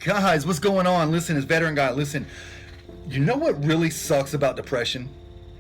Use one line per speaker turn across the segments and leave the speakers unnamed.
Guys, what's going on? Listen, it's Veteran Guy. Listen, you know what really sucks about depression?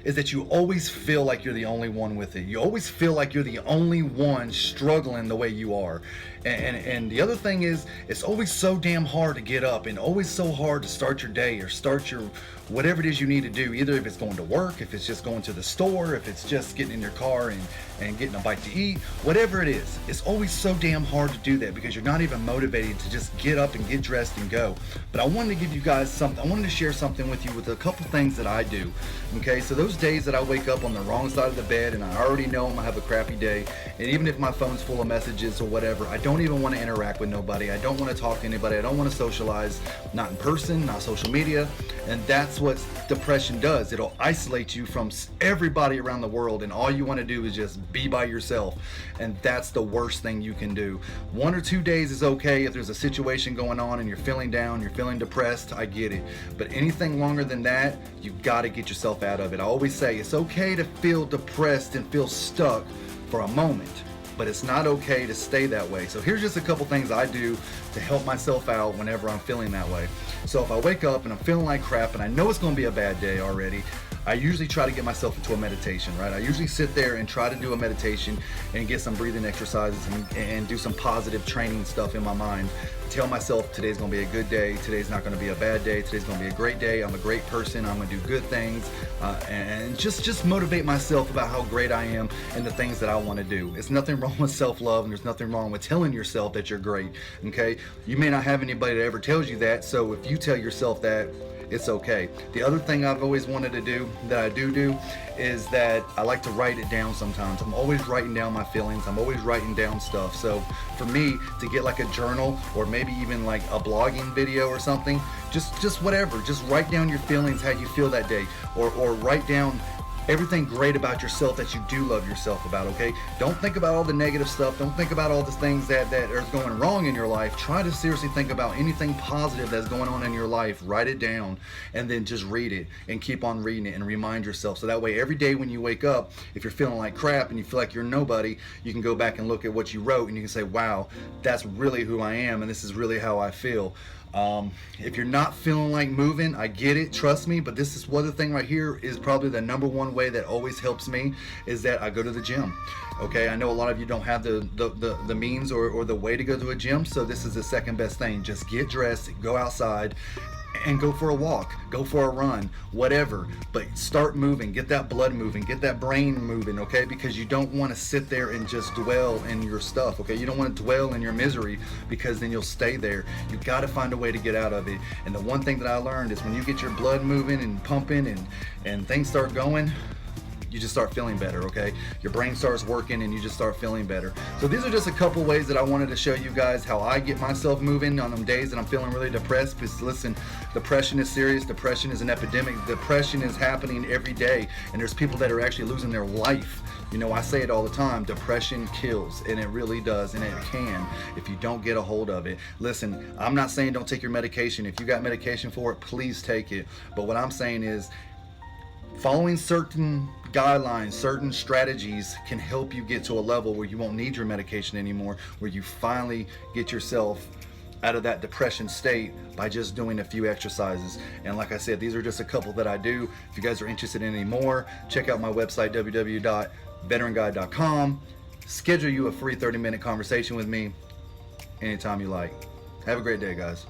Is that you always feel like you're the only one with it. You always feel like you're the only one struggling the way you are. And the other thing is, it's always so damn hard to get up and always so hard to start your day or start your whatever it is you need to do. Either if it's going to work, if it's just going to the store, if it's just getting in your car and getting a bite to eat, whatever it is. It's always so damn hard to do that because you're not even motivated to just get up and get dressed and go. But I wanted to give you guys something. I wanted to share something with you with a couple things that I do. Okay, so those days that I wake up on the wrong side of the bed and I already know I'm gonna have a crappy day, and even if my phone's full of messages or whatever, I don't even want to interact with nobody. I don't want to talk to anybody. I don't want to socialize, not in person, not social media. And that's what depression does. It'll isolate you from everybody around the world, and all you want to do is just be by yourself. And that's the worst thing you can do. 1 or 2 days is okay if there's a situation going on and you're feeling down, you're feeling depressed, I get it. But anything longer than that, you got to get yourself out of it. I always say it's okay to feel depressed and feel stuck for a moment, but it's not okay to stay that way. So here's just a couple things I do to help myself out whenever I'm feeling that way. So if I wake up and I'm feeling like crap and I know it's going to be a bad day already, I usually try to get myself into a meditation, right? I usually sit there and try to do a meditation and get some breathing exercises and do some positive training stuff in my mind. Tell myself today's gonna be a good day, today's not gonna be a bad day, today's gonna be a great day, I'm a great person, I'm gonna do good things, and just motivate myself about how great I am and the things that I wanna do. It's nothing wrong with self-love, and there's nothing wrong with telling yourself that you're great, okay? You may not have anybody that ever tells you that, so if you tell yourself that, it's okay. The other thing I've always wanted to do that I do is that I like to write it down sometimes. I'm always writing down my feelings. I'm always writing down stuff. So for me to get like a journal or maybe even like a blogging video or something, just whatever, just write down your feelings, how you feel that day, or write down everything great about yourself that you do love yourself about, okay? Don't think about all the negative stuff. Don't think about all the things that are going wrong in your life. Try to seriously think about anything positive that's going on in your life. Write it down and then just read it and keep on reading it and remind yourself. So that way every day when you wake up, if you're feeling like crap and you feel like you're nobody, you can go back and look at what you wrote and you can say, wow, that's really who I am and this is really how I feel. If you're not feeling like moving, I get it, trust me, but this is one thing right here is probably the number one way that always helps me is that I go to the gym. Okay, I know a lot of you don't have the means or the way to go to a gym, so this is the second best thing. Just get dressed, go outside, and go for a walk, go for a run, whatever, but start moving, get that blood moving, get that brain moving, okay? Because you don't want to sit there and just dwell in your stuff, okay? You don't want to dwell in your misery because then you'll stay there. You got to find a way to get out of it. And the one thing that I learned is when you get your blood moving and pumping and things start going, you just start feeling better, okay? Your brain starts working and you just start feeling better. So these are just a couple ways that I wanted to show you guys how I get myself moving on them days that I'm feeling really depressed. Because listen, depression is serious. Depression is an epidemic. Depression is happening every day, and there's people that are actually losing their life. You know, I say it all the time, depression kills, and it really does, and it can if you don't get a hold of it. Listen, I'm not saying don't take your medication. If you got medication for it, please take it. But what I'm saying is following certain guidelines, certain strategies can help you get to a level where you won't need your medication anymore, where you finally get yourself out of that depression state by just doing a few exercises. And like I said, these are just a couple that I do. If you guys are interested in any more, check out my website, www.veteranguide.com. Schedule you a free 30-minute conversation with me anytime you like. Have a great day, guys.